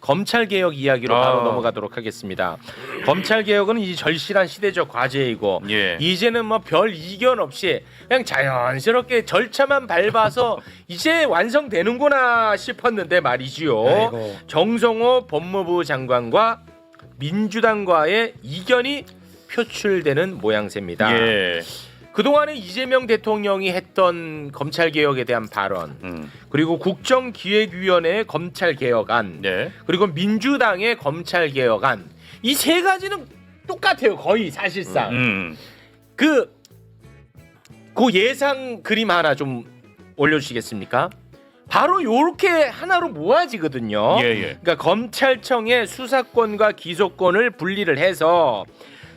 검찰 개혁 이야기로 바로 넘어가도록 하겠습니다. 검찰 개혁은 이 절실한 시대적 과제이고 예. 이제는 뭐 별 이견 없이 그냥 자연스럽게 절차만 밟아서 이제 완성되는구나 싶었는데 말이지요. 아이고. 정성호 법무부 장관과 민주당과의 이견이 표출되는 모양새입니다. 예. 그동안에 이재명 대통령이 했던 검찰개혁에 대한 발언, 그리고 국정기획위원회의 검찰개혁안, 네. 그리고 민주당의 검찰개혁안, 이 세 가지는 똑같아요. 거의 사실상. 그 예상 그림 하나 좀 올려주시겠습니까? 바로 요렇게 하나로 모아지거든요. 예. 그러니까 검찰청의 수사권과 기소권을 분리를 해서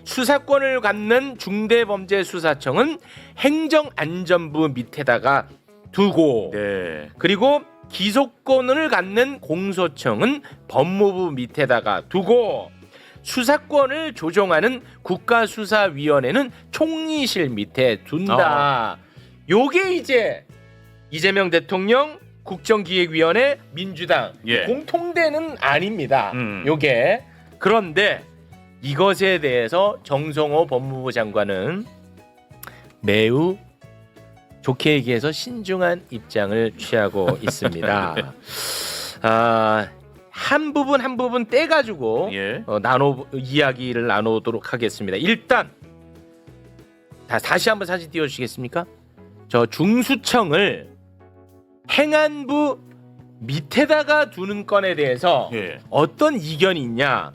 수사권을 갖는 중대범죄수사청은 행정안전부 밑에다가 두고 네. 그리고 기소권을 갖는 공소청은 법무부 밑에다가 두고 수사권을 조정하는 국가수사위원회는 총리실 밑에 둔다. 요게 이제 이재명 대통령 국정기획위원회 민주당 예. 공통되는 안입니다. 요게 그런데 이것에 대해서 정성호 법무부 장관은 매우 좋게 얘기해서 신중한 입장을 취하고 있습니다. 한 부분 떼가지고 예. 이야기를 나누도록 하겠습니다. 일단 다시 한번 사진 띄워주시겠습니까? 저 중수청을 행안부 밑에다가 두는 건에 대해서 예. 어떤 이견이 있냐?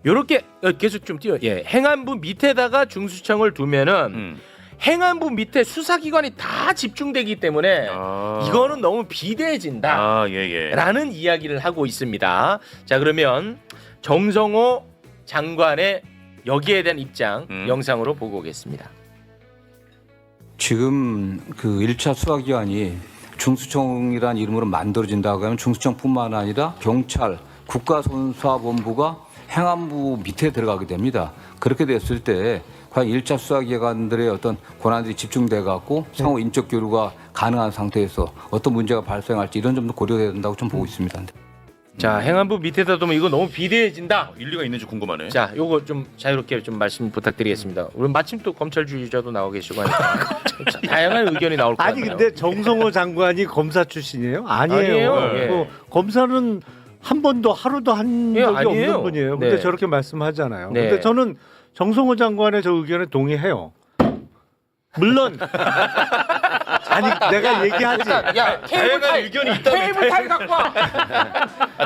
요렇게 계속 좀 띄워. 예, 행안부 밑에다가 중수청을 두면은 행안부 밑에 수사기관이 다 집중되기 때문에 이거는 너무 비대해진다. 예. 라는 이야기를 하고 있습니다. 자, 그러면 정성호 장관의 여기에 대한 입장 영상으로 보고 오겠습니다. 지금 그 1차 수사기관이 중수청이라는 이름으로 만들어진다고 하면 중수청뿐만 아니라 경찰, 국가수사본부가 행안부 밑에 들어가게 됩니다. 그렇게 됐을 때 과연 1차 수사기관들의 어떤 권한들이 집중돼 갖고 상호 인적 교류가 가능한 상태에서 어떤 문제가 발생할지 이런 점도 고려돼야 된다고 좀 보고 있습니다. 자, 행안부 밑에다 두면 이거 너무 비대해진다. 일리가 있는지 궁금하네. 자, 요거 좀 자유롭게 좀 말씀 부탁드리겠습니다. 우리 마침 또 검찰주의자도 나오고 계시고 하니까 다양한 의견이 나올 것 같아요. 아니 근데 정성호 장관이 검사 출신이에요? 아니에요. 아니에요. 예. 검사는 한 번도 하루도 한 적이 아니에요. 없는 분이에요. 근데 네. 저렇게 말씀하잖아요. 네. 근데 저는 정성호 장관의 저 의견에 동의해요. 물론 아니 내가 얘기하지. 야, 다양한 의견이 있다면 테이블 타이 갖고 와.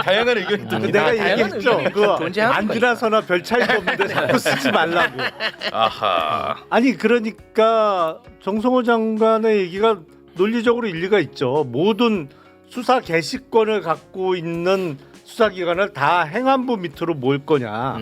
다양한 의견이 있다면 내가 다양한 얘기했죠. 의견이 그거 존재하는 안지나서나 별 차이가 없는데 자꾸 쓰지 말라고. 아하. 아니 그러니까 정성호 장관의 얘기가 논리적으로 일리가 있죠. 모든 수사 개시권을 갖고 있는 수사기관을 다 행안부 밑으로 모을 거냐.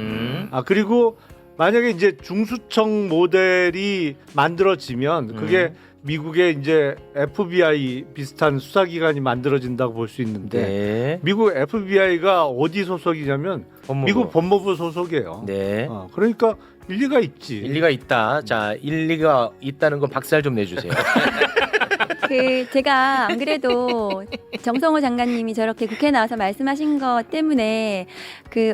그리고 만약에 이제 중수청 모델이 만들어지면 그게 미국의 이제 FBI 비슷한 수사기관이 만들어진다고 볼 수 있는데 네. 미국 FBI가 어디 소속이냐면 미국 법무부 소속이에요. 네. 그러니까 일리가 있지. 일리가 있다. 자, 일리가 있다는 거 박살 좀 내주세요. 제가 안 그래도 정성호 장관님이 저렇게 국회에 나와서 말씀하신 것 때문에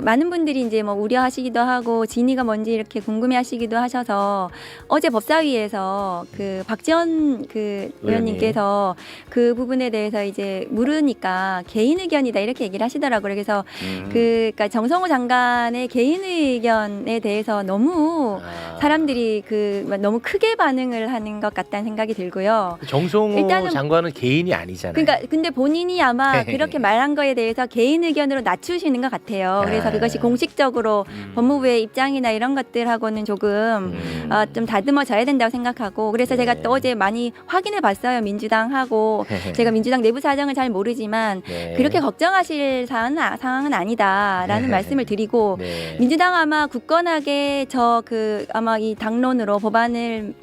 많은 분들이 이제 뭐 우려하시기도 하고 진위가 뭔지 이렇게 궁금해하시기도 하셔서 어제 법사위에서 박지원 의원님께서 그 부분에 대해서 이제 물으니까 개인 의견이다 이렇게 얘기를 하시더라고요. 그래서 그러니까 정성호 장관의 개인 의견에 대해서 너무 사람들이 너무 크게 반응을 하는 것 같다는 생각이 들고요. 정성호 일단은 장관은 개인이 아니잖아요. 그러니까 근데 본인이 아마 그렇게 말한 거에 대해서 개인 의견으로 낮추시는 것 같아요. 그래서 그것이 공식적으로 법무부의 입장이나 이런 것들하고는 조금 좀 다듬어져야 된다고 생각하고 그래서 제가 또 어제 많이 확인해 봤어요. 민주당하고 제가 민주당 내부 사정을 잘 모르지만 그렇게 걱정하실 상황은 아니다라는 말씀을 드리고 민주당 아마 굳건하게 아마 이 당론으로 법안을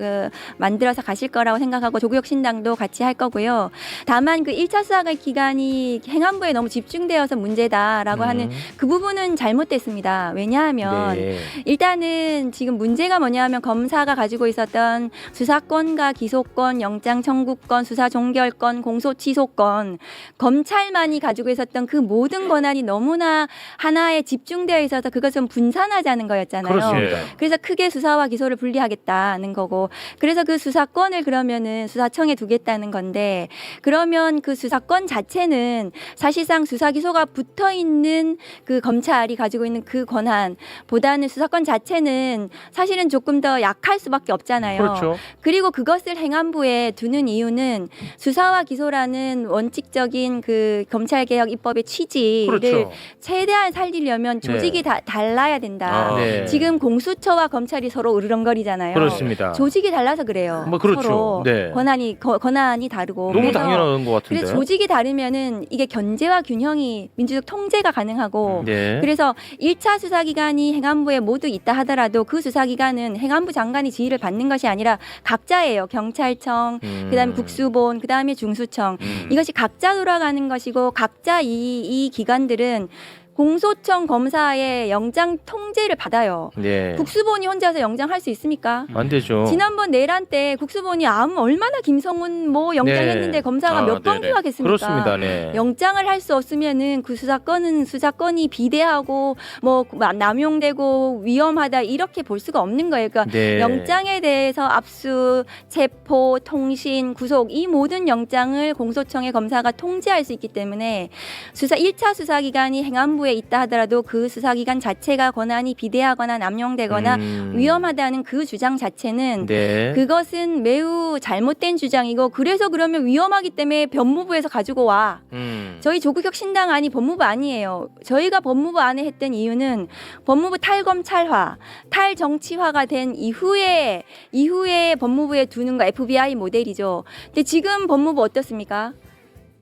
만들어서 가실 거라고 생각하고 조국혁 신당도 같이 할 거고요. 다만 1차 수사 기간이 행안부에 너무 집중되어서 문제다라고 하는 그 부분 이유는 잘못됐습니다. 왜냐하면 네. 일단은 지금 문제가 뭐냐면 검사가 가지고 있었던 수사권과 기소권, 영장 청구권, 수사 종결권, 공소 취소권, 검찰만이 가지고 있었던 그 모든 권한이 너무나 하나에 집중되어 있어서 그것은 분산하자는 거였잖아요. 그렇습니다. 그래서 크게 수사와 기소를 분리하겠다는 거고, 그래서 그 수사권을 그러면은 수사청에 두겠다는 건데, 그러면 그 수사권 자체는 사실상 수사 기소가 붙어 있는 그 검찰이 가지고 있는 그 권한보다는 수사권 자체는 사실은 조금 더 약할 수밖에 없잖아요. 그렇죠. 그리고 그것을 행안부에 두는 이유는 수사와 기소라는 원칙적인 그 검찰개혁 입법의 취지를 그렇죠. 최대한 살리려면 조직이 다 달라야 된다. 아, 네. 지금 공수처와 검찰이 서로 으르렁거리잖아요. 그렇습니다. 조직이 달라서 그래요. 뭐 그렇죠. 서로 네. 권한이 다르고. 너무 그래서 당연한 것 같은데. 그래서 조직이 다르면은 이게 견제와 균형이 민주적 통제가 가능하고. 네. 그래서 1차 수사기관이 행안부에 모두 있다 하더라도 그 수사기관은 행안부 장관이 지휘를 받는 것이 아니라 각자예요. 경찰청, 그다음에 국수본, 그다음에 중수청. 이것이 각자 돌아가는 것이고, 각자 이 기관들은 공소청 검사의 영장 통제를 받아요. 네. 국수본이 혼자서 영장할 수 있습니까? 안 되죠. 지난번 내란 때 국수본이 얼마나 김성훈 뭐 영장했는데 네. 검사가 아, 몇 번 네네. 기각했습니까? 그렇습니다. 네. 영장을 할 수 없으면은 그 수사권이 비대하고 뭐 남용되고 위험하다 이렇게 볼 수가 없는 거예요. 그러니까 네. 영장에 대해서 압수, 체포, 통신, 구속 이 모든 영장을 공소청의 검사가 통제할 수 있기 때문에 1차 수사기관이 행안부에 있다 하더라도 그 수사기관 자체가 권한이 비대하거나 남용되거나 위험하다는 그 주장 자체는 네. 그것은 매우 잘못된 주장이고, 그래서 그러면 위험하기 때문에 법무부에서 가지고 와. 저희 조국혁신당안이 법무부 안이에요. 저희가 법무부 안에 했던 이유는 법무부 탈검찰화, 탈정치화가 된 이후에 법무부에 두는 거 FBI 모델이죠. 근데 지금 법무부 어떻습니까?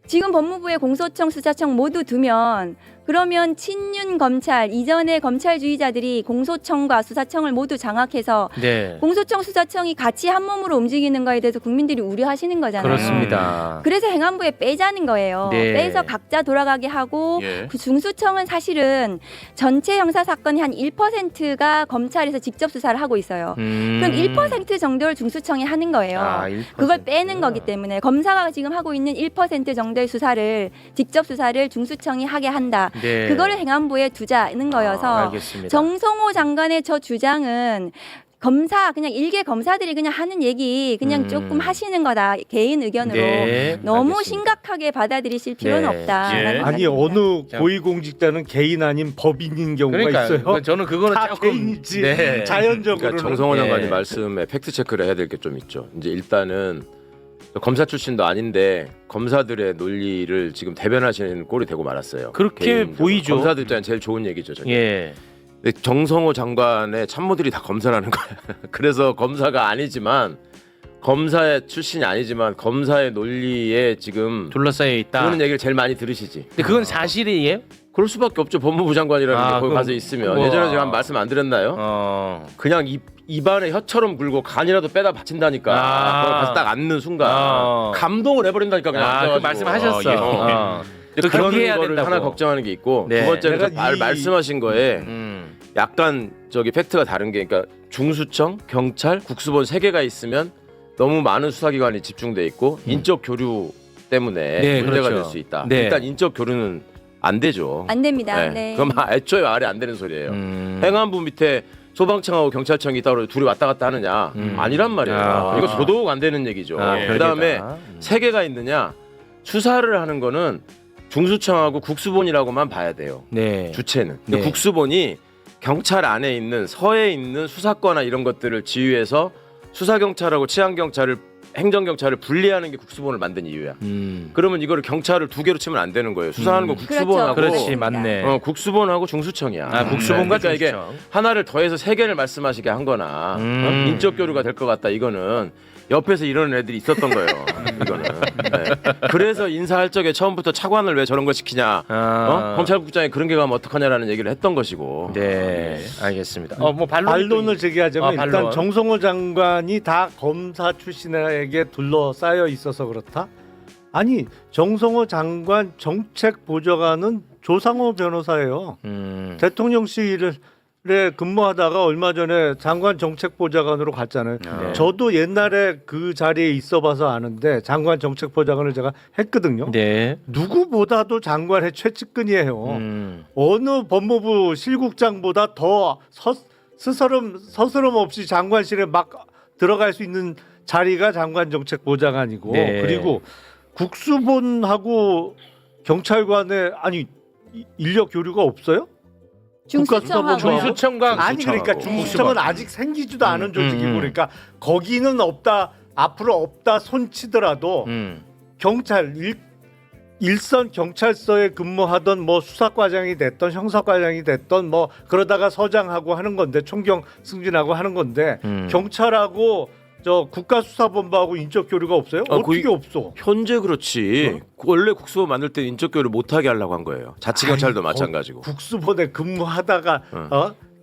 지금 법무부에 공소청, 수사청 모두 두면 그러면 친윤 검찰, 이전의 검찰주의자들이 공소청과 수사청을 모두 장악해서 네. 공소청, 수사청이 같이 한 몸으로 움직이는 거에 대해서 국민들이 우려하시는 거잖아요. 그렇습니다. 그래서 행안부에 빼자는 거예요. 네. 빼서 각자 돌아가게 하고, 예. 그 중수청은 사실은 전체 형사 사건의 한 1%가 검찰에서 직접 수사를 하고 있어요. 그럼 1% 정도를 중수청이 하는 거예요. 아, 1%. 그걸 빼는 거기 때문에 검사가 지금 하고 있는 1% 정도의 수사를 직접 수사를 중수청이 하게 한다. 네. 그거를 행안부에 두자는 거여서 알겠습니다. 정성호 장관의 저 주장은 그냥 일개 검사들이 그냥 하는 얘기 그냥 조금 하시는 거다, 개인 의견으로. 네. 너무 알겠습니다. 심각하게 받아들이실 필요는 네. 없다. 예. 아니 어느 고위공직자는 개인 아닌 법인인 경우가 그러니까 있어요. 저는 그거는 다 조금 개인이지. 네. 자연적으로. 그러니까 정성호 예. 장관이 말씀에 팩트 체크를 해야 될 게 좀 있죠. 이제 일단은 검사 출신도 아닌데 검사들의 논리를 지금 대변하시는 꼴이 되고 말았어요. 그렇게 개인적으로. 보이죠. 검사들 입장에 제일 좋은 얘기죠. 저게. 예. 근데 정성호 장관의 참모들이 다 검사라는 거야. 그래서 검사가 아니지만 검사의 출신이 아니지만 검사의 논리에 지금 둘러싸여 있다. 그러는 얘기를 제일 많이 들으시지. 근데 그건 사실이에요? 그럴 수밖에 없죠. 법무부 장관이라는 게 거기 그럼 가서 있으면. 그거- 예전에 제가 한 말씀 안 드렸나요? 그냥 입안에 혀처럼 굴고 간이라도 빼다 받친다니까. 거기 가서 딱 앉는 순간 감동을 해버린다니까 그냥. 그 앉아가지고. 말씀하셨어. 예. 근데 그런 그렇게 해야 거를 된다고. 하나 걱정하는 게 있고 네. 두 번째는 내가 말씀하신 거에 약간 저기 팩트가 다른 게, 그러니까 중수청, 경찰, 국수본 세 개가 있으면 너무 많은 수사기관이 집중돼 있고 인적 교류 때문에 네, 문제가 그렇죠. 될 수 있다. 네. 일단 인적 교류는 안 되죠. 안 됩니다. 네. 네. 그건 애초에 말이 안 되는 소리예요. 행안부 밑에 소방청하고 경찰청이 따로 둘이 왔다 갔다 하느냐? 아니란 말이에요. 아. 이거 더더욱 안 되는 얘기죠. 그다음에 세 개가 있느냐? 수사를 하는 거는 중수청하고 국수본이라고만 봐야 돼요. 네. 주체는. 근데 네. 국수본이 경찰 안에 있는 서에 있는 수사권이나 이런 것들을 지휘해서 수사경찰하고 치안경찰을 행정경찰을 분리하는 게 국수본을 만든 이유야. 그러면 이거를 경찰을 두 개로 치면 안 되는 거예요. 수사하는 거 국수본하고 그렇지, 맞네. 국수본하고 중수청이야. 국수본과 그러니까 이게 중수청. 하나를 더해서 세 개를 말씀하시게 한 거나 인적 교류가 될 것 같다. 이거는 옆에서 이러는 애들이 있었던 거예요. 이거는. 네. 그래서 인사할 적에 처음부터 차관을 왜 저런 거 시키냐. 검찰국장이 그런 게 가면 어떡하냐라는 얘기를 했던 것이고. 네, 알겠습니다. 뭐 반론을 제기하자면 반론. 일단 정성호 장관이 다 검사 출신에게 둘러싸여 있어서 그렇다? 아니 정성호 장관 정책 보좌관은 조상호 변호사예요. 대통령실에 근무하다가 얼마 전에 장관 정책보좌관으로 갔잖아요. 네. 저도 옛날에 그 자리에 있어봐서 아는데 장관 정책보좌관을 제가 했거든요. 네. 누구보다도 장관의 최측근이에요. 어느 법무부 실국장보다 더 스스럼 없이 장관실에 막 들어갈 수 있는 자리가 장관 정책보좌관이고 네. 그리고 국수본하고 경찰관에 아니 인력 교류가 없어요? 중수청하고 중수청과 아니 그러니까 중수청은 아직 생기지도 않은 조직이고 그러니까 거기는 없다 앞으로 없다 손치더라도 경찰 일선 경찰서에 근무하던 뭐 수사과장이 됐던 형사과장이 됐던 뭐 그러다가 서장하고 하는 건데 총경 승진하고 하는 건데 경찰하고 저 국가수사본부하고 인적 교류가 없어요? 어떻게 없어? 현재 그렇지. 원래 국수본 만들 때 인적 교류 못하게 하려고 한 거예요. 자치경찰도 마찬가지고. 국수본에 근무하다가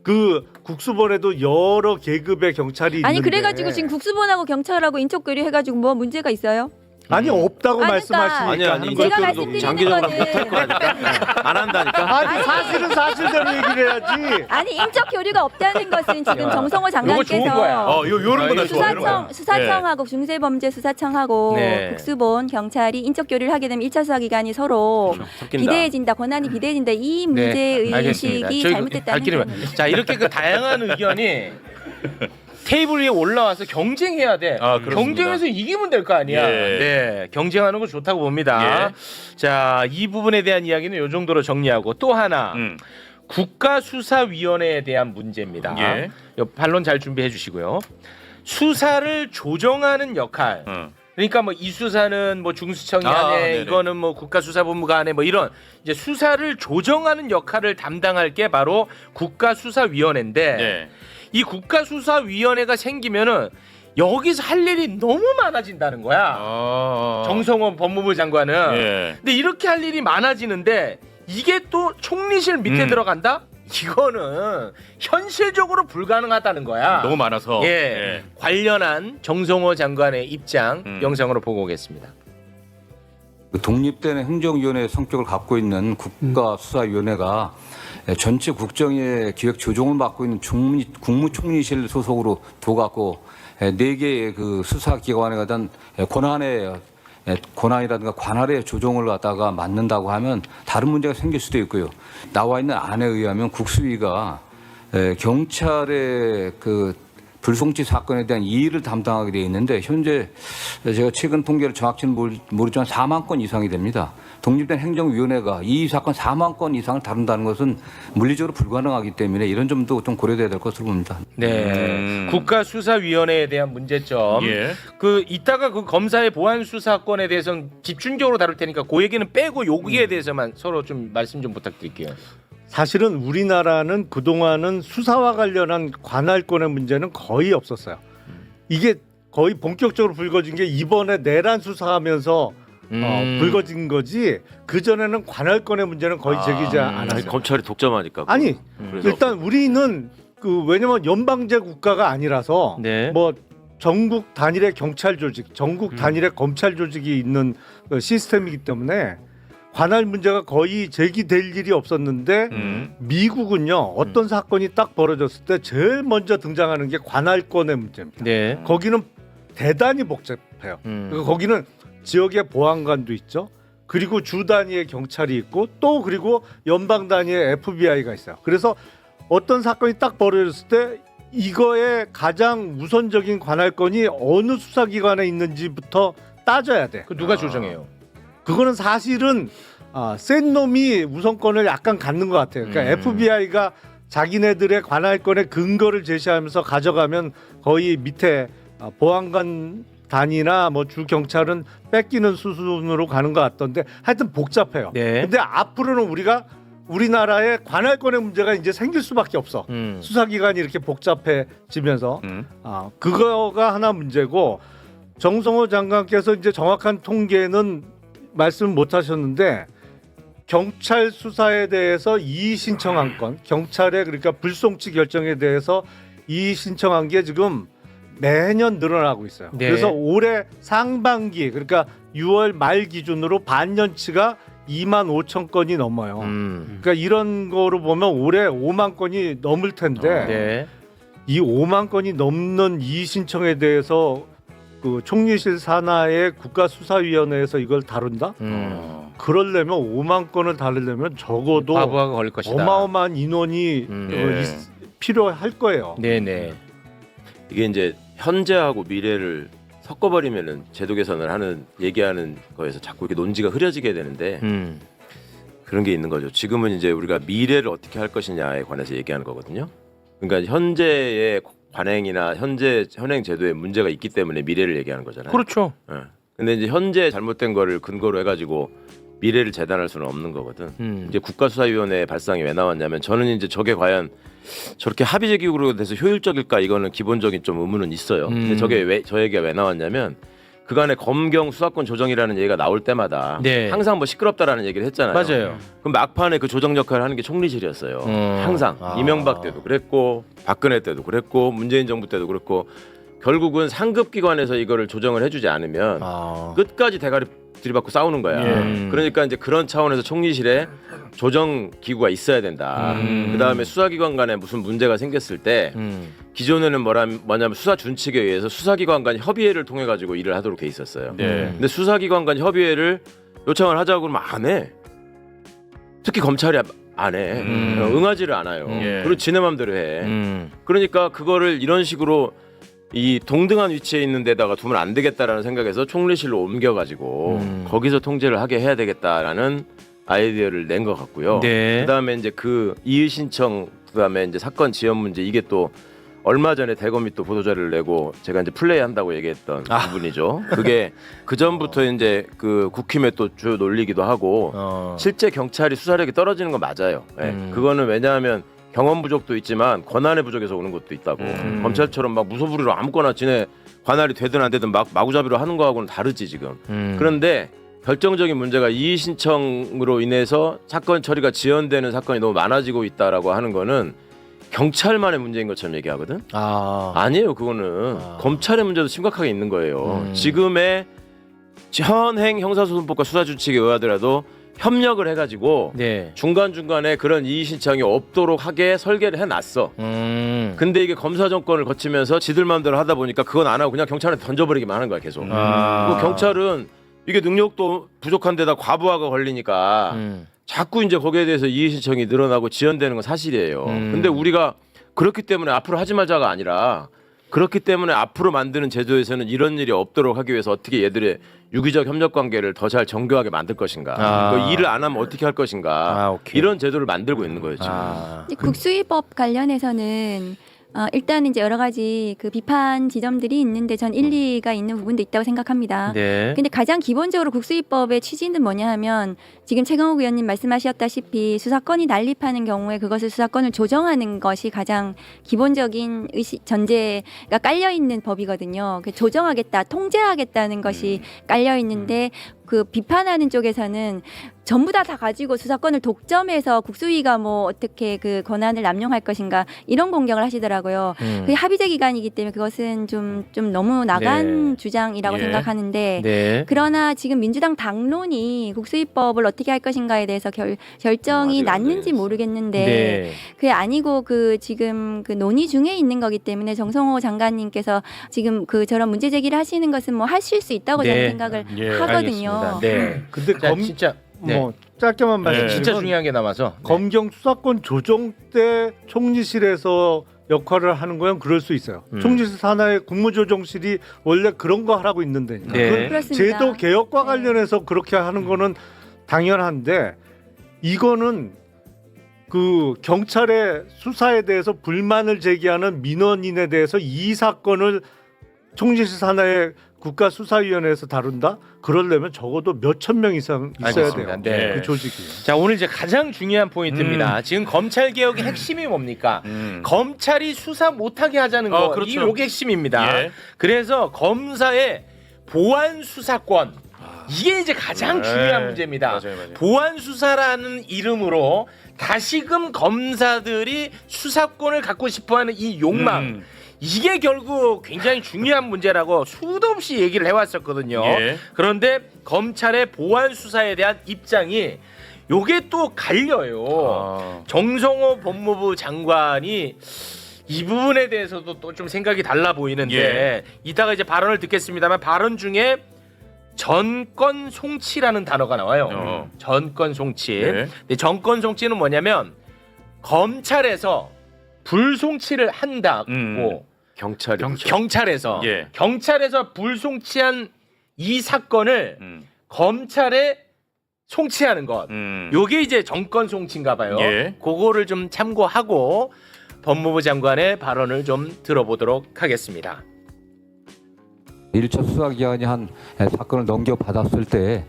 그 국수본에도 여러 계급의 경찰이 아니 있는데 그래가지고 지금 국수본하고 경찰하고 인적 교류 해가지고 뭐 문제가 있어요? 아니 없다고 아니, 말씀하시니까 아니 하는 인적 거죠. 제가 교류도 말씀드리는 장기적으로 거는- 못할 거 아니까. 안 한다니까. 아니 사실은 사실대로 얘기를 해야지. 아니 인적 교류가 없다는 것은 지금 정성호 이거 좋은 거야. 장관께서 요런 거나 좋아. 이런 거. 수사청하고 중대범죄수사청하고 네. 국수본 경찰이 인적 교류를 하게 되면 1차 수사 기관이 서로 섞인다. 비대해진다, 권한이 비대해진다 이 문제 알겠습니다. 의식이 저희 잘못됐다는 갈 거예요. 자 이렇게 그 다양한 의견이 테이블 위에 올라와서 경쟁해야 돼. 아, 그렇습니다. 경쟁해서 이기면 될 거 아니야. 예. 네, 경쟁하는 거 좋다고 봅니다. 자, 이 부분에 대한 이야기는 이 정도로 정리하고 또 하나 국가수사위원회에 대한 문제입니다. 예. 요 반론 잘 준비해 주시고요. 수사를 조정하는 역할. 그러니까 뭐 이 수사는 뭐 중수청이 하네, 네네. 이거는 뭐 국가수사본부가 하네, 뭐 이런 이제 수사를 조정하는 역할을 담당할 게 바로 국가수사위원회인데. 네. 이 국가수사위원회가 생기면은 여기서 할 일이 너무 많아진다는 거야. 정성원 법무부 장관은. 예. 근데 이렇게 할 일이 많아지는데 이게 또 총리실 밑에 들어간다? 이거는 현실적으로 불가능하다는 거야. 너무 많아서. 예. 관련한 정성호 장관의 입장 영상으로 보고 오겠습니다. 그 독립된 행정위원회 성격을 갖고 있는 국가수사위원회가 전체 국정의 기획 조정을 맡고 있는 국무총리실 소속으로 둬갖고 4개의 그 수사기관에 대한 권한이라든가 관할의 조정을 갖다가 맡는다고 하면 다른 문제가 생길 수도 있고요. 나와 있는 안에 의하면 국수위가 경찰의 그 불송치 사건에 대한 이의를 담당하게 되어 있는데 현재 제가 최근 통계를 정확히는 모르지만 4만 건 이상이 됩니다. 독립된 행정위원회가 이 사건 4만 건 이상을 다룬다는 것은 물리적으로 불가능하기 때문에 이런 점도 좀 고려돼야 될 것으로 봅니다. 네, 국가수사위원회에 대한 문제점. 예. 그 이따가 그 검사의 보안 수사권에 대해서는 집중적으로 다룰 테니까 그 얘기는 빼고 여기에 대해서만 서로 좀 말씀 좀 부탁드릴게요. 사실은 우리나라는 그동안은 수사와 관련한 관할권의 문제는 거의 없었어요. 이게 거의 본격적으로 불거진 게 이번에 내란 수사하면서 불거진 거지 그 전에는 관할권의 문제는 거의 제기지 않았어요. 검찰이 독점하니까. 아니 그래서 일단 우리는 그 왜냐면 연방제 국가가 아니라서 네. 뭐 전국 단일의 경찰 조직, 전국 단일의 검찰 조직이 있는 그 시스템이기 때문에 관할 문제가 거의 제기될 일이 없었는데 미국은요 어떤 사건이 딱 벌어졌을 때 제일 먼저 등장하는 게 관할권의 문제입니다. 네. 거기는 대단히 복잡해요. 그리고 거기는 지역의 보안관도 있죠. 그리고 주 단위의 경찰이 있고 또 그리고 연방 단위의 FBI가 있어요. 그래서 어떤 사건이 딱 벌어졌을 때 이거의 가장 우선적인 관할권이 어느 수사기관에 있는지부터 따져야 돼. 그 누가 조정해요? 그거는 사실은 센 놈이 우선권을 약간 갖는 것 같아요. 그러니까 FBI가 자기네들의 관할권의 근거를 제시하면서 가져가면 거의 밑에 보안관 단위나 뭐 주 경찰은 뺏기는 수순으로 가는 것 같던데 하여튼 복잡해요. 네. 근데 앞으로는 우리나라의 관할권의 문제가 이제 생길 수밖에 없어. 수사기관이 이렇게 복잡해지면서 그거가 하나 문제고 정성호 장관께서 이제 정확한 통계는 말씀 못 하셨는데 경찰 수사에 대해서 이의 신청한 건 경찰의 그러니까 불송치 결정에 대해서 이의 신청한 게 지금 매년 늘어나고 있어요. 네. 그래서 올해 상반기 그러니까 6월 말 기준으로 반년치가 2만 5천 건이 넘어요. 음. 그러니까 이런 거로 보면 올해 5만 건이 넘을 텐데 네. 이 5만 건이 넘는 이의 신청에 대해서 그 총리실 산하의 국가수사위원회에서 이걸 다룬다? 그러려면 5만 건을 다루려면 적어도 과부하가 걸릴 것이다. 어마어마한 인원이 예. 필요할 거예요. 네네. 이게 이제 현재하고 미래를 섞어버리면은 제도 개선을 하는 얘기하는 거에서 자꾸 이렇게 논지가 흐려지게 되는데 그런 게 있는 거죠. 지금은 이제 우리가 미래를 어떻게 할 것이냐에 관해서 얘기하는 거거든요. 그러니까 현재의 관행이나 현행 제도에 문제가 있기 때문에 미래를 얘기하는 거잖아요. 그렇죠. 예. 근데 이제 현재 잘못된 거를 근거로 해가지고 미래를 재단할 수는 없는 거거든. 이제 국가수사위원회 발상이 왜 나왔냐면 저는 이제 저게 과연 저렇게 합의제 기구로 돼서 효율적일까 이거는 기본적인 좀 의문은 있어요. 근데 저게 왜 저 얘기가 왜 나왔냐면 그간의 검경 수사권 조정이라는 얘기가 나올 때마다 네. 항상 뭐 시끄럽다라는 얘기를 했잖아요. 맞아요. 그럼 막판에 그 조정 역할을 하는 게 총리실이었어요. 항상 이명박 때도 그랬고 박근혜 때도 그랬고 문재인 정부 때도 그랬고 결국은 상급 기관에서 이거를 조정을 해주지 않으면 끝까지 대가리 들이받고 싸우는 거야. 그러니까 이제 그런 차원에서 총리실에 조정 기구가 있어야 된다. 그다음에 수사기관 간에 무슨 문제가 생겼을 때 기존에는 뭐냐면 수사 준칙에 의해서 수사기관 간 협의회를 통해 가지고 일을 하도록 돼 있었어요. 네. 근데 수사기관 간 협의회를 요청을 하자고 그러면 안 해. 특히 검찰이 안 해. 응하지를 않아요. 예. 그리고 지네 맘대로 해. 그러니까 그거를 이런 식으로 이 동등한 위치에 있는 데다가 두면 안 되겠다라는 생각에서 총리실로 옮겨가지고 거기서 통제를 하게 해야 되겠다라는 아이디어를 낸 것 같고요. 네. 그다음에 이제 그 이의 신청 그다음에 이제 사건 지연 문제 이게 또 얼마 전에 대검이 또 보도자료를 내고 제가 이제 플레이한다고 얘기했던 부분이죠. 그게 그 전부터 이제 그 국힘의 또 주요 논리기도 하고 실제 경찰이 수사력이 떨어지는 건 맞아요. 네. 그거는 왜냐하면 경험 부족도 있지만 권한의 부족에서 오는 것도 있다고. 검찰처럼 막 무소불위로 아무거나 지네 관할이 되든 안 되든 막 마구잡이로 하는 거하고는 다르지 지금. 그런데 결정적인 문제가 이의 신청으로 인해서 사건 처리가 지연되는 사건이 너무 많아지고 있다라고 하는 거는 경찰만의 문제인 것처럼 얘기하거든. 아니에요, 그거는 검찰의 문제도 심각하게 있는 거예요. 지금의 현행 형사소송법과 수사준칙에 의하더라도 협력을 해가지고 네. 중간중간에 그런 이의 신청이 없도록 하게 설계를 해놨어. 근데 이게 검사 정권을 거치면서 지들 마음대로 하다 보니까 그건 안 하고 그냥 경찰한테 던져버리기만 하는 거야 계속. 그리고 경찰은 이게 능력도 부족한 데다 과부하가 걸리니까 자꾸 이제 거기에 대해서 이의 신청이 늘어나고 지연되는 건 사실이에요. 근데 우리가 그렇기 때문에 앞으로 하지 말자가 아니라 그렇기 때문에 앞으로 만드는 제도에서는 이런 일이 없도록 하기 위해서 어떻게 얘들의 유기적 협력 관계를 더 잘 정교하게 만들 것인가, 그 일을 안 하면 어떻게 할 것인가, 이런 제도를 만들고 있는 거예요 지금. 이제 국수위법 관련해서는 일단 이제 여러 가지 그 비판 지점들이 있는데 전 일리가 있는 부분도 있다고 생각합니다. 네. 근데 가장 기본적으로 국수위법의 취지는 뭐냐 하면 지금 최강욱 의원님 말씀하셨다시피 수사권이 난립하는 경우에 그것을 수사권을 조정하는 것이 가장 기본적인 전제가 깔려 있는 법이거든요. 조정하겠다, 통제하겠다는 것이 깔려 있는데 그 비판하는 쪽에서는 전부 다 가지고 수사권을 독점해서 국수위가 뭐 어떻게 그 권한을 남용할 것인가 이런 공격을 하시더라고요. 그게 합의제 기관이기 때문에 그것은 좀 너무 나간 주장이라고 생각하는데 네. 그러나 지금 민주당 당론이 국수위법을 어떻게 할 것인가에 대해서 결정이 아직 안 났는지 됐어요. 모르겠는데 네. 그게 아니고 그 지금 그 논의 중에 있는 거기 때문에 정성호 장관님께서 지금 그 저런 문제 제기를 하시는 것은 뭐 하실 수 있다고 네. 저는 생각을 하거든요. 알겠습니다. 네. 근데 자, 진짜 뭐 짧게만 말씀드리면 진짜 중요한 게 남아서 검경 수사권 조정 때 총리실에서 역할을 하는 거는 그럴 수 있어요. 총리실 산하의 국무조정실이 원래 그런 거 하라고 있는 데니까. 네. 그건 그렇습니다. 제도 개혁과 네. 관련해서 그렇게 하는 거는 당연한데 이거는 그 경찰의 수사에 대해서 불만을 제기하는 민원인에 대해서 이 사건을 총리실 산하의 국가수사위원회에서 다룬다? 그러려면 적어도 몇천 명 이상 있어야 알겠습니다. 돼요. 네. 그 조직이. 자, 오늘 이제 가장 중요한 포인트입니다. 지금 검찰 개혁의 핵심이 뭡니까? 검찰이 수사 못하게 하자는 거. 그렇죠. 이게 핵심입니다. 예. 그래서 검사의 보안 수사권. 이게 이제 가장 중요한 문제입니다. 맞아요. 보안 수사라는 이름으로 다시금 검사들이 수사권을 갖고 싶어하는 이 욕망. 이게 결국 굉장히 중요한 문제라고 수도 없이 얘기를 해왔었거든요. 예. 그런데 검찰의 보안 수사에 대한 입장이 요게 또 갈려요. 정성호 법무부 장관이 이 부분에 대해서도 또 좀 생각이 달라 보이는데 예. 이따가 이제 발언을 듣겠습니다만 발언 중에 전권 송치라는 단어가 나와요. 전권 송치. 네. 근데 전권 송치는 뭐냐면 검찰에서 불송치를 한다고 경찰이 경찰에서 예. 경찰에서 불송치한 이 사건을 검찰에 송치하는 것. 요게 이제 정권 송치인가 봐요. 예. 그거를 좀 참고하고 법무부 장관의 발언을 좀 들어보도록 하겠습니다. 1차 수사기관이 한 사건을 넘겨받았을 때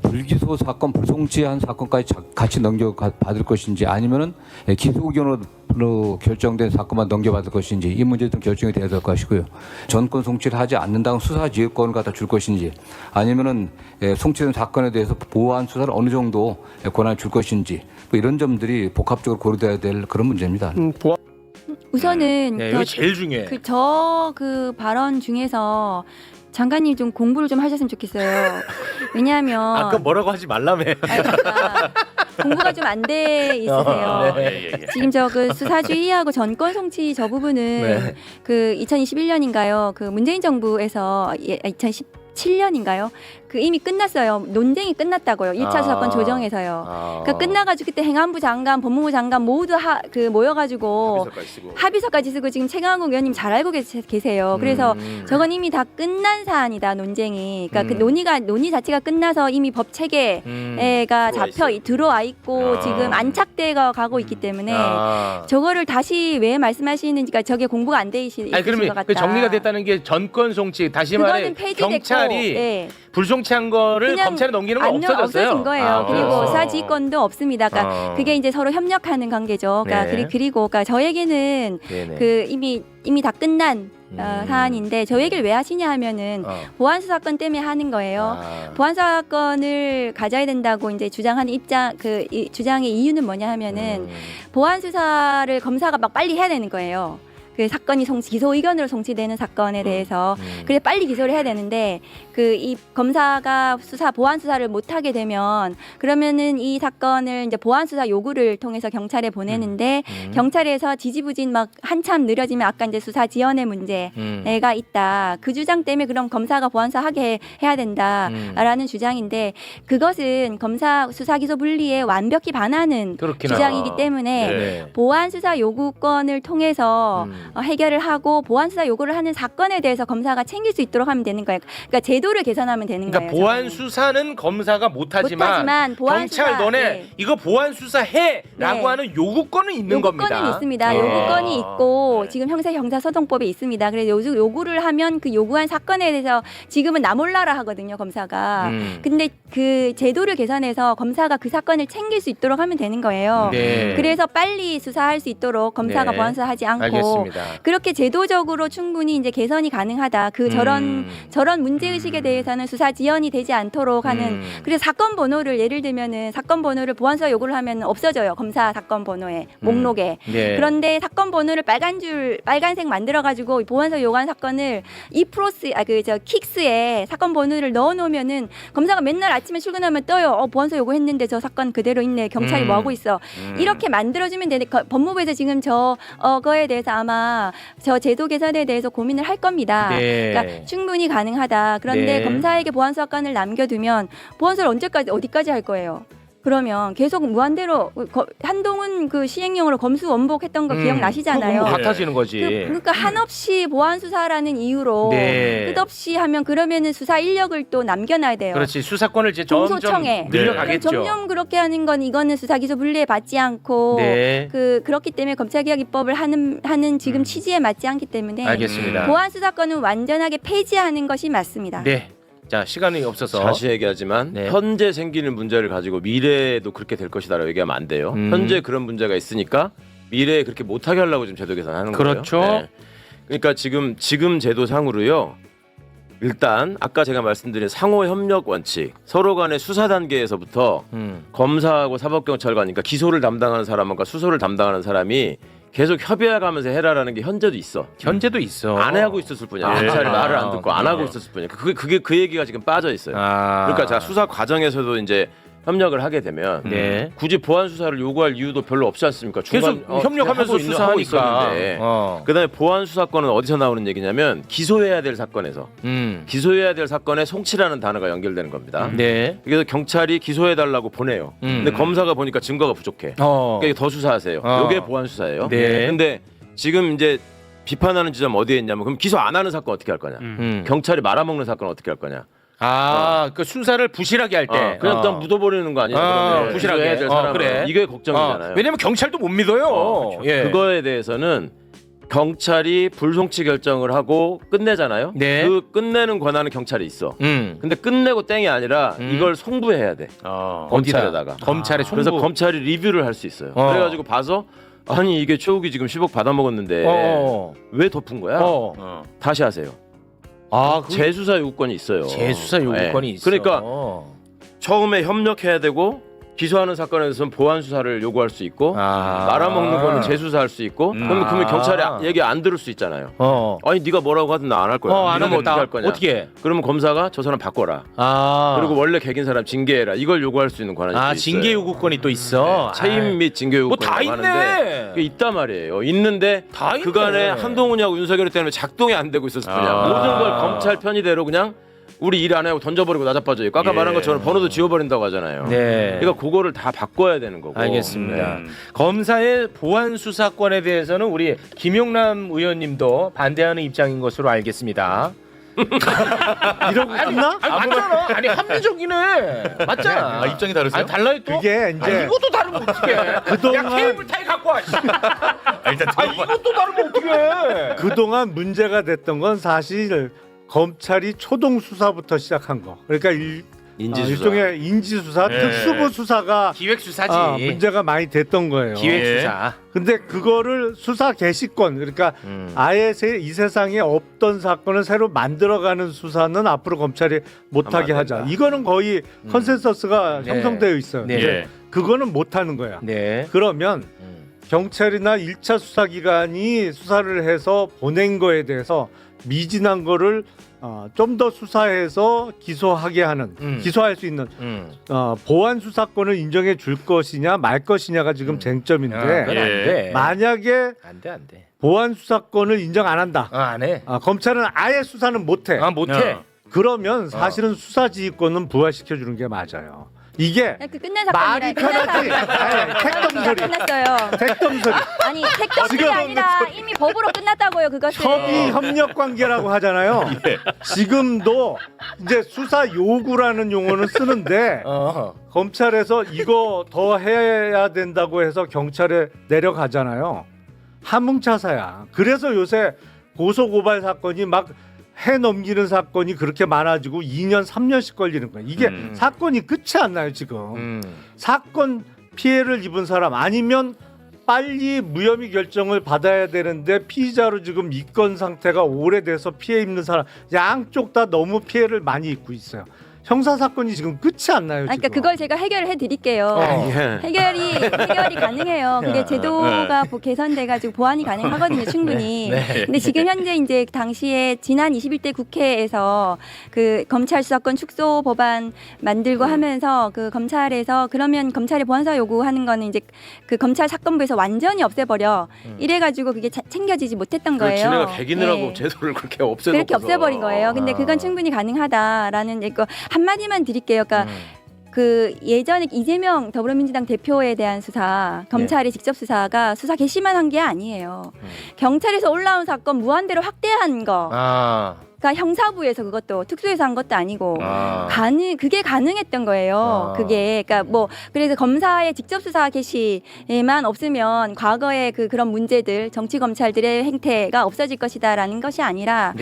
불기소 사건, 불송치한 사건까지 같이 넘겨받을 것인지 아니면은 기소 의견으로 결정된 사건만 넘겨받을 것인지 이 문제 좀 결정이 돼야 될 것이고요. 전권 송치를 하지 않는다면 수사 지휘권을 갖다 줄 것인지 아니면은 송치된 사건에 대해서 보완 수사를 어느 정도 권한을 줄 것인지 뭐 이런 점들이 복합적으로 고려돼야 될 그런 문제입니다. 우선은 네, 이게 제일 중요해. 그 발언 중에서 장관님 좀 공부를 좀 하셨으면 좋겠어요. 왜냐하면 아까 뭐라고 하지 말라며. 그러니까 공부가 좀 안 돼 있으세요. 예. 지금 저 그 수사주의하고 전권 송치 저 부분은 네. 그 2021년인가요? 그 문재인 정부에서 2017년인가요? 그 이미 끝났어요. 논쟁이 끝났다고요. 1차 수사권 조정에서요. 그러니까 끝나가지고 그때 행안부 장관, 법무부 장관 모두 모여가지고 합의서까지 쓰고 지금 최강욱 의원님 잘 알고 계세요. 그래서 저건 이미 다 끝난 사안이다 논쟁이. 그러니까 그 논의 자체가 끝나서 이미 법 체계가 들어와 있고 지금 안착돼 가고 있기 때문에 저거를 다시 왜 말씀하시는지가 저게 공부가 안 돼 있으신 것 그러면 같다. 그 정리가 됐다는 게 전권 송치 다시 말해 그거는 폐지됐고, 경찰이 예. 불송치한 거를 그냥 검찰에 넘기는 건 아니요, 없어졌어요. 없어진 거예요. 그리고 수사지휘권도 없습니다. 그러니까 어. 그게 이제 서로 협력하는 관계죠. 그러니까 네. 그리고 그러니까 저에게는 네네. 그 이미 다 끝난 사안인데 저 얘기를 왜 하시냐 하면은 보안 수사권 때문에 하는 거예요. 보안 수사권을 가져야 된다고 이제 주장하는 이 주장의 이유는 뭐냐 하면은 보안 수사를 검사가 막 빨리 해야 되는 거예요. 그 사건이 기소 의견으로 송치되는 사건에 대해서 그래 빨리 기소를 해야 되는데 그 이 검사가 보안 수사를 못 하게 되면 그러면은 이 사건을 이제 보안 수사 요구를 통해서 경찰에 보내는데 경찰에서 지지부진 막 한참 느려지면 아까 이제 수사 지연의 문제가 있다. 그 주장 때문에 그럼 검사가 보안 수사 하게 해야 된다라는 주장인데 그것은 검사 수사 기소 분리에 완벽히 반하는 그렇긴 주장이기 때문에 네. 보안 수사 요구권을 통해서 해결을 하고 보안 수사 요구를 하는 사건에 대해서 검사가 챙길 수 있도록 하면 되는 거예요. 그러니까 제도를 개선하면 되는 그러니까 거예요. 보안 저는. 수사는 검사가 못하지만 보안 경찰 수사, 너네 네. 이거 보안 수사해라고 네. 하는 요구권은 있는 겁니다. 요구권은 있습니다. 요구권이 있고 지금 형사소송법에 있습니다. 그래서 요구를 하면 그 요구한 사건에 대해서 지금은 나 몰라라 하거든요, 검사가. 근데 그 제도를 개선해서 검사가 그 사건을 챙길 수 있도록 하면 되는 거예요. 네. 그래서 빨리 수사할 수 있도록 검사가 네. 보안 수사하지 않고 알겠습니다. 그렇게 제도적으로 충분히 이제 개선이 가능하다. 저런 문제 의식에 대해서는 수사 지연이 되지 않도록 하는. 그래서 사건 번호를 예를 들면은 사건 번호를 보안 수사 요구를 하면 없어져요. 검사 사건 번호에 목록에. 네. 그런데 사건 번호를 빨간색 만들어 가지고 보안 수사 요구한 사건을 킥스에 사건 번호를 넣어 놓으면은 검사가 맨날 아침에 출근하면 떠요. 보안 수사 요구했는데 저 사건 그대로 있네. 경찰이 뭐 하고 있어. 이렇게 만들어 주면 되는데 법무부에서 지금 저거에 대해서 아마 저 제도 개선에 대해서 고민을 할 겁니다. 네. 그러니까 충분히 가능하다. 그런데 네. 검사에게 보안 수사권을 남겨두면 보안 수사를 어디까지 할 거예요? 그러면 계속 무한대로 한동훈 그 시행령으로 검수 원복했던 거 기억나시잖아요. 그거 같아지는 거지. 그러니까 한없이 보안 수사라는 이유로 네. 끝없이 하면 그러면은 수사 인력을 또 남겨놔야 돼요. 그렇지. 수사권을 이제 점점 공소청에 늘려가겠죠. 점점 그렇게 하는 건 이거는 수사기소 분리에 받지 않고 네. 그렇기 때문에 검찰개혁입법을 하는 지금 취지에 맞지 않기 때문에 알겠습니다. 보안 수사권은 완전하게 폐지하는 것이 맞습니다. 네. 자, 시간이 없어서 다시 얘기하지만 네. 현재 생기는 문제를 가지고 미래에도 그렇게 될 것이다라고 얘기하면 안 돼요. 현재 그런 문제가 있으니까 미래에 그렇게 못하게 하려고 지금 제도 개선하는 그렇죠. 거예요. 네. 그러니까 지금 제도상으로요. 일단 아까 제가 말씀드린 상호 협력 원칙, 서로 간의 수사 단계에서부터 검사하고 사법경찰관이니까 기소를 담당하는 사람과 수소를 담당하는 사람이 계속 협의해가면서 해라라는 게 현재도 있어. 현재도 있어. 안 하고 있었을 뿐이야. 경찰이 말을 안 듣고 안 하고 있었을 뿐이야. 그게 그 얘기가 지금 빠져 있어요. 그러니까 자 수사 과정에서도 이제 협력을 하게 되면 네. 굳이 보안 수사를 요구할 이유도 별로 없지 않습니까? 계속 협력하면서 하고 수사하니까. 있었는데. 그다음에 보안 수사권은 어디서 나오는 얘기냐면 기소해야 될 사건에서 기소해야 될 사건에 송치라는 단어가 연결되는 겁니다. 네. 그래서 경찰이 기소해달라고 보내요. 근데 검사가 보니까 증거가 부족해. 그러니까 더 수사하세요. 이게 보안 수사예요. 네. 근데 지금 이제 비판하는 지점 어디에 있냐면 그럼 기소 안 하는 사건 어떻게 할 거냐? 경찰이 말아먹는 사건 어떻게 할 거냐? 그 수사를 부실하게 할 때 그냥 딱 묻어버리는 거 아니야? 그러면 부실하게 기소해야 될 사람은 그래. 이게 걱정이잖아요. 왜냐면 경찰도 못 믿어요. 그렇죠. 예. 그거에 대해서는 경찰이 불송치 결정을 하고 끝내잖아요. 네. 그 끝내는 권한은 경찰에 있어. 근데 끝내고 땡이 아니라 이걸 송부해야 돼. 검찰에다가. 검찰에 송부. 그래서 검찰이 리뷰를 할 수 있어요. 그래가지고 봐서 아니 이게 최욱이 지금 10억 받아먹었는데 왜 덮은 거야? 다시 하세요. 재수사 요구권이 있어요. 재수사 요구권이 네. 있어. 그러니까 처음에 협력해야 되고 기소하는 사건에서는 보안 수사를 요구할 수 있고 말아먹는 거는 재수사할 수 있고 그러면 경찰이 얘기 안 들을 수 있잖아요. 아니 네가 뭐라고 하든 나 안 할 거야. 안 이러면 하겠다. 어떻게 할 거냐? 어떻게? 그러면 검사가 저 사람 바꿔라. 그리고 원래 개긴 사람 징계해라. 이걸 요구할 수 있는 권한이 또 있어요. 징계 요구권이 또 있어. 체임 및 징계 요구권 다 있네. 그게 있단 말이에요. 있는데 다 있네. 그간에 한동훈이하고 윤석열 때문에 작동이 안 되고 있었을 뿐이야. 모든 걸 검찰 편의대로 그냥 우리 일 안 하고 던져버리고 나자빠져. 아까 말한 것처럼 번호도 지워버린다고 하잖아요. 네. 그러니까 그거를 다 바꿔야 되는 거고. 알겠습니다. 검사의 보안 수사권에 대해서는 우리 김용남 의원님도 반대하는 입장인 것으로 알겠습니다. 이러고 끝나? 맞잖아. 아니 합리적이네. 맞잖아. 입장이 다르세요? 아니 달라요 또? 그게 이제 이것도 다르면 어떡해. 그동안- 야 케이블 타이 갖고 와. 일단 이것도 다르면 어떡해. 그동안 문제가 됐던 건 사실 검찰이 초동 수사부터 시작한 거. 그러니까 인지수사. 일종의 인지수사, 네. 특수부 수사가 기획 수사지. 문제가 많이 됐던 거예요. 기획 예. 수사. 근데 그거를 수사 개시권, 그러니까 아예 이 세상에 없던 사건을 새로 만들어가는 수사는 앞으로 검찰이 못하게 하면 안 하자. 된다. 이거는 거의 컨센서스가 네. 형성되어 있어요. 네. 근데 예. 그거는 못하는 거야. 네. 그러면 경찰이나 1차 수사기관이 수사를 해서 보낸 거에 대해서 미진한 거를 좀 더 수사해서 기소하게 하는 기소할 수 있는 보안 수사권을 인정해 줄 것이냐 말 것이냐가 지금 쟁점인데 그건 안 돼. 만약에 안 돼, 안 돼. 보안 수사권을 인정 안 한다. 안 해. 검찰은 아예 수사는 못 해. 못해. 그러면 사실은 수사지휘권은 부활시켜 주는 게 맞아요. 이게 그 끝난 말이 사건이라 편하지. 아니, 택덤소리. 끝났어요. 택덤소리. 아니 택덤이 아니라 이미 법으로 끝났다고요 그것은. 협의 협력 관계라고 하잖아요. 지금도 이제 수사 요구라는 용어는 쓰는데 검찰에서 이거 더 해야 된다고 해서 경찰에 내려가잖아요. 함흥차사야. 그래서 요새 고소고발 사건이 막 해 넘기는 사건이 그렇게 많아지고 2년 3년씩 걸리는 거예요. 이게 사건이 끝이 안 나요 지금. 사건 피해를 입은 사람 아니면 빨리 무혐의 결정을 받아야 되는데 피의자로 지금 입건 상태가 오래돼서 피해 입는 사람 양쪽 다 너무 피해를 많이 입고 있어요. 형사 사건이 지금 끝이 안 나요. 그러니까 지금. 그걸 제가 해결해 드릴게요. 해결이 가능해요. 그게 제도가 개선돼가지고 보완이 가능하거든요, 충분히. 근데 지금 현재 이제 당시에 지난 21대 국회에서 그 검찰 수사권 축소 법안 만들고 하면서 그 검찰에서 그러면 검찰의 보안사 요구하는 거는 이제 그 검찰 사건부에서 완전히 없애버려. 이래가지고 그게 챙겨지지 못했던 거예요. 지네가 개기느라고 네. 제도를 그렇게 없애놓고 그렇게 없애버린 거예요. 근데 그건 충분히 가능하다라는 이거 한마디만 드릴게요. 그러니까 그 예전에 이재명 더불어민주당 대표에 대한 수사, 검찰의 직접 수사가 수사 개시만 한 게 아니에요. 경찰에서 올라온 사건 무한대로 확대한 거. 그러니까 형사부에서 그것도 특수해서 한 것도 아니고 그게 가능했던 거예요. 그게 그러니까 뭐 그래서 검사의 직접 수사 개시만 없으면 과거의 그런 문제들 정치 검찰들의 행태가 없어질 것이다라는 것이 아니라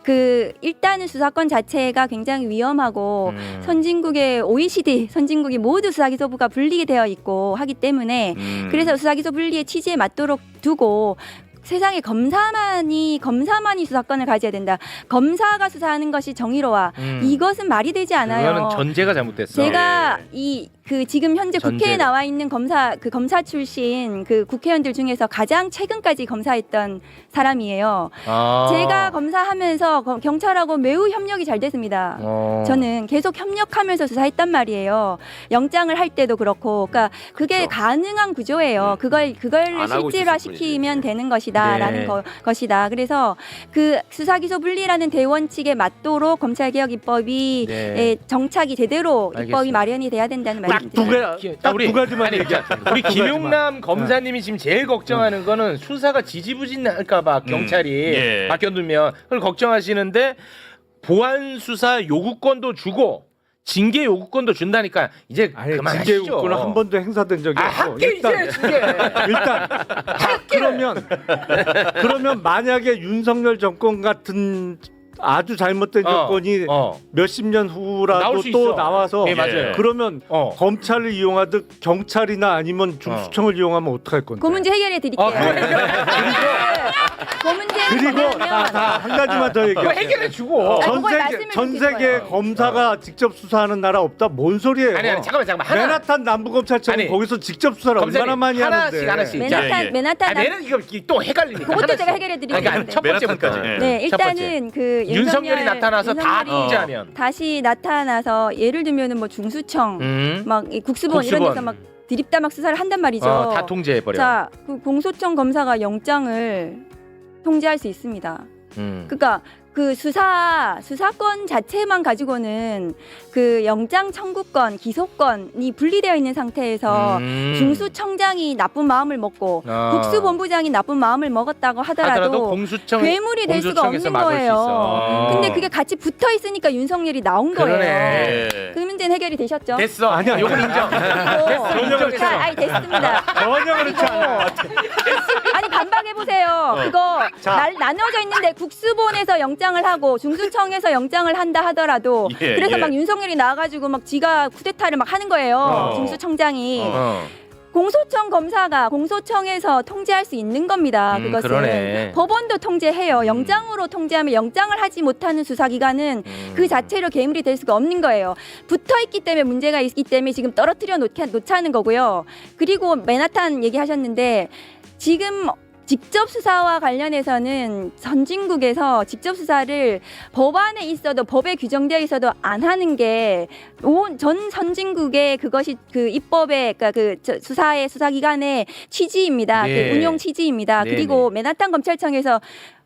그 일단은 수사권 자체가 굉장히 위험하고 선진국의 OECD 선진국이 모두 수사기소부가 분리게 되어 있고 하기 때문에 그래서 수사기소 분리의 취지에 맞도록 두고 세상에 검사만이 수사권을 가져야 된다. 검사가 수사하는 것이 정의로워. 이것은 말이 되지 않아요. 그거는 전제가 잘못됐어. 제가 이 그 지금 현재 국회에 전제가. 나와 있는 검사 출신 그 국회의원들 중에서 가장 최근까지 검사했던 사람이에요. 제가 검사하면서 경찰하고 매우 협력이 잘 됐습니다. 저는 계속 협력하면서 수사했단 말이에요. 영장을 할 때도 그렇고, 그러니까 그게 가능한 구조예요. 그걸 안 하고 실질화시키면 되는 것이다라는 네. 것이다. 그래서 그 수사기소 분리라는 대원칙에 맞도록 검찰개혁 입법이 네. 정착이 제대로 입법이 알겠습니다. 마련이 돼야 된다는 딱 말씀입니다. 두 가지만 아니, 얘기하자. 우리 김용남 검사님이 지금 제일 걱정하는 거는 수사가 지지부진할까봐 경찰이 예. 맡겨두면 그걸 걱정하시는데 보안 수사 요구권도 주고 징계 요구권도 준다니까 이제 아니, 그만하시죠. 징계 요구는 한 번도 행사된 적이 없고 할게 이제 징계. 일단 그러면 만약에 윤석열 정권 같은 아주 잘못된 정권이 몇십 년 나올 후라도 수 또 있어. 나와서 네, 맞아요. 그러면 검찰을 이용하듯 경찰이나 아니면 중수청을 이용하면 어떡할 건데? 그 문제 해결해 드릴게요. 그 문제 그리고 뭐냐면 한 가지만 더 이거 얘기해. 해결해 주고. 아니, 그걸 말씀을 전 드릴 세계 거예요. 검사가 직접 수사하는 나라 없다. 뭔 소리예요? 아니 잠깐만 하나 맨하탄 남부검찰청 아니, 거기서 직접 수사를 얼마나 검사님, 많이 하는데? 하나씩. 맨하탄 예. 맨하탄 내는 이거 또 헷갈리니까. 그것도 하나씩. 제가 해결해 드릴 그러니까 건데. 첫 번째부터. 맨하탄까지. 네, 첫 번째. 일단은 그 윤석열이 나타나서 다 윤석열이 통제하면. 다시 나타나서 예를 들면은 뭐 중수청 막 이 국수본 이런 데서 막 드립다 막 수사를 한단 말이죠. 다 통제해 버려. 자, 그 공소청 검사가 영장을 통제할 수 있습니다. 그러니까 그 수사권 자체만 가지고는 그 영장 청구권, 기소권이 분리되어 있는 상태에서 중수청장이 나쁜 마음을 먹고 국수본부장이 나쁜 마음을 먹었다고 하더라도 공수청 괴물이 될 수가 없는 거예요. 근데 그게 같이 붙어 있으니까 윤석열이 나온 거예요. 예. 그 문제는 해결이 되셨죠? 됐어. 아니야, 요건 인정. 전혀 그렇지 자, 않아. 아니 됐습니다. 전혀 그렇지 않아. 아니 반박해 보세요. 그거 나눠져 있는데 국수본에서 영장을 하고 중수청에서 영장을 한다 하더라도 예, 그래서 예. 막 윤석열이 나와가지고 막 지가 쿠데타를 막 하는 거예요. 중수청장이. 공소청 검사가 공소청에서 통제할 수 있는 겁니다. 그것은 그러네. 법원도 통제해요. 영장으로 통제하면 영장을 하지 못하는 수사기관은 그 자체로 괴물이 될 수가 없는 거예요. 붙어 있기 때문에 문제가 있기 때문에 지금 떨어뜨려 놓자는 거고요. 그리고 맨하탄 얘기하셨는데 지금 직접 수사와 관련해서는 선진국에서 직접 수사를 법안에 있어도 법에 규정되어 있어도 안 하는 게 전 선진국의 그것이 그 입법의 그러니까 그 수사의 수사기관의 취지입니다. 네. 그 운용 취지입니다. 네, 그리고 맨하탄 검찰청에서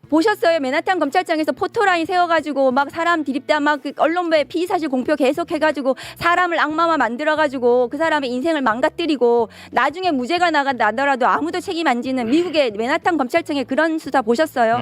보셨어요? 맨하탄 검찰청에서 포토라인 세워가지고 막 사람 디립다 막 그 언론부에 피의사실 공표 계속 해가지고 사람을 악마화 만들어가지고 그 사람의 인생을 망가뜨리고 나중에 무죄가 나더라도 아무도 책임 안 지는 미국의 맨하탄 검찰청의 그런 수사 보셨어요?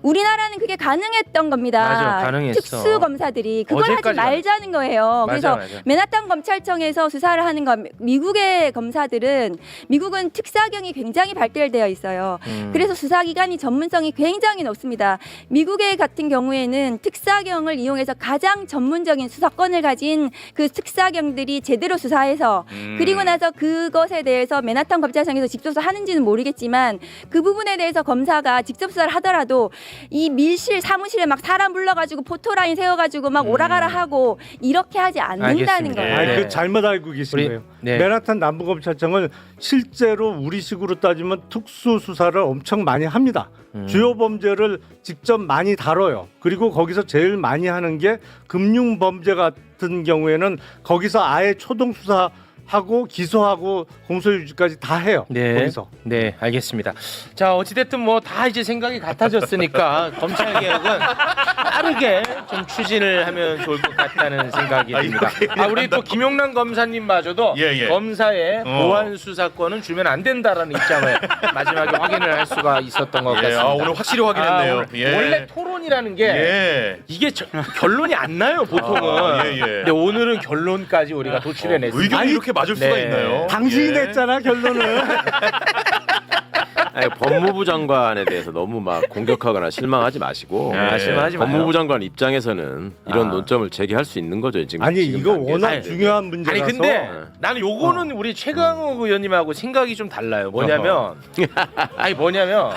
우리나라는 그게 가능했던 겁니다. 맞아, 가능했어. 특수 검사들이 그걸 하지 어제까지 말자는 거예요. 그래서 맞아. 맨하탄 검찰청에서 수사를 하는 거 미국의 검사들은 미국은 특사경이 굉장히 발달되어 있어요. 그래서 수사기관이 전문성이 굉장히 높습니다. 미국의 같은 경우에는 특사경을 이용해서 가장 전문적인 수사권을 가진 그 특사경들이 제대로 수사해서 그리고 나서 그것에 대해서 맨하탄 검찰청에서 직접 수사하는지는 모르겠지만 그 부분에 대해서 검사가 직접 수사를 하더라도 이 밀실 사무실에 막 사람 불러가지고 포토라인 세워가지고 막 오라가라 하고 이렇게 하지 않는다는 알겠습니다. 거예요. 아니, 네. 그 잘못 알고 계신 우리- 거예요. 네. 맨하탄 남부검찰청은 실제로 우리식으로 따지면 특수 수사를 엄청 많이 합니다. 주요 범죄를 직접 많이 다뤄요. 그리고 거기서 제일 많이 하는 게 금융 범죄 같은 경우에는 거기서 아예 초동 수사하고 기소하고 공소유지까지 다 해요. 네. 거기서. 네, 알겠습니다. 자, 어찌됐든 뭐 다 이제 생각이 같아졌으니까 검찰 개혁은 빠르게 좀 추진을 하면 좋을 것 같다는 생각이 듭니다. 우리 또 김용남 검사님마저도 예. 검사의 보안 수사권은 주면 안 된다라는 입장을 마지막에 확인을 할 수가 있었던 것 예. 같습니다. 오늘 확실히 확인했네요. 오늘 예. 원래 토론이라는 게 예. 이게 결론이 안 나요 보통은. 예. 근데 오늘은 결론까지 우리가 도출해냈습니다. 의견이 이렇게 맞을 수가 네. 있나요? 당신이 예. 냈잖아 결론은. 아니, 법무부 장관에 대해서 너무 막 공격하거나 실망하지 마시고 실망하지 마요. 법무부 장관 입장에서는 이런 논점을 제기할 수 있는 거죠. 지금 아니 지금 이거 단계에서. 워낙 네. 중요한 문제라서. 아니 근데 나는 요거는 우리 최강욱 의원님하고 생각이 좀 달라요. 뭐냐면 아니 뭐냐면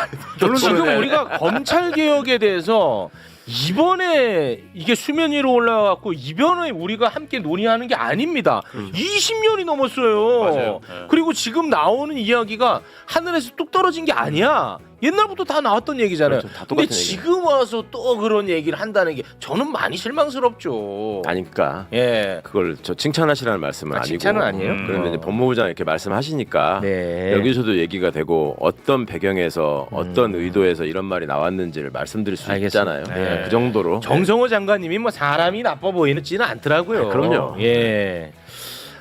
지금 우리가 검찰 개혁에 대해서 이번에 이게 수면 위로 올라와갖고 이번에 우리가 함께 논의하는 게 아닙니다. 20년이 넘었어요. 맞아요. 네. 그리고 지금 나오는 이야기가 하늘에서 뚝 떨어진 게 아니야. 옛날부터 다 나왔던 얘기잖아요. 그렇죠. 다 근데 똑같은 얘기예요. 지금 와서 또 그런 얘기를 한다는 게 저는 많이 실망스럽죠. 아니까 예. 그걸 저 칭찬하시라는 말씀은 아니고. 칭찬은 아니에요? 그런데 이제 법무부장 이렇게 말씀하시니까 네. 여기서도 얘기가 되고 어떤 배경에서 어떤 의도에서 이런 말이 나왔는지를 말씀드릴 수 알겠습니다. 있잖아요. 네. 그 정도로. 정성호 장관님이 뭐 사람이 나빠 보이지는 않더라고요. 아, 그럼요. 예.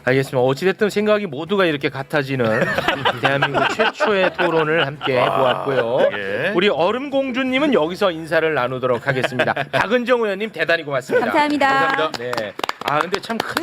알겠습니다. 어찌됐든 생각이 모두가 이렇게 같아지는 대한민국 최초의 토론을 함께 보았고요. 예. 우리 얼음공주님은 여기서 인사를 나누도록 하겠습니다. 박은정 의원님 대단히 고맙습니다. 감사합니다. 네. 아 근데 참 큰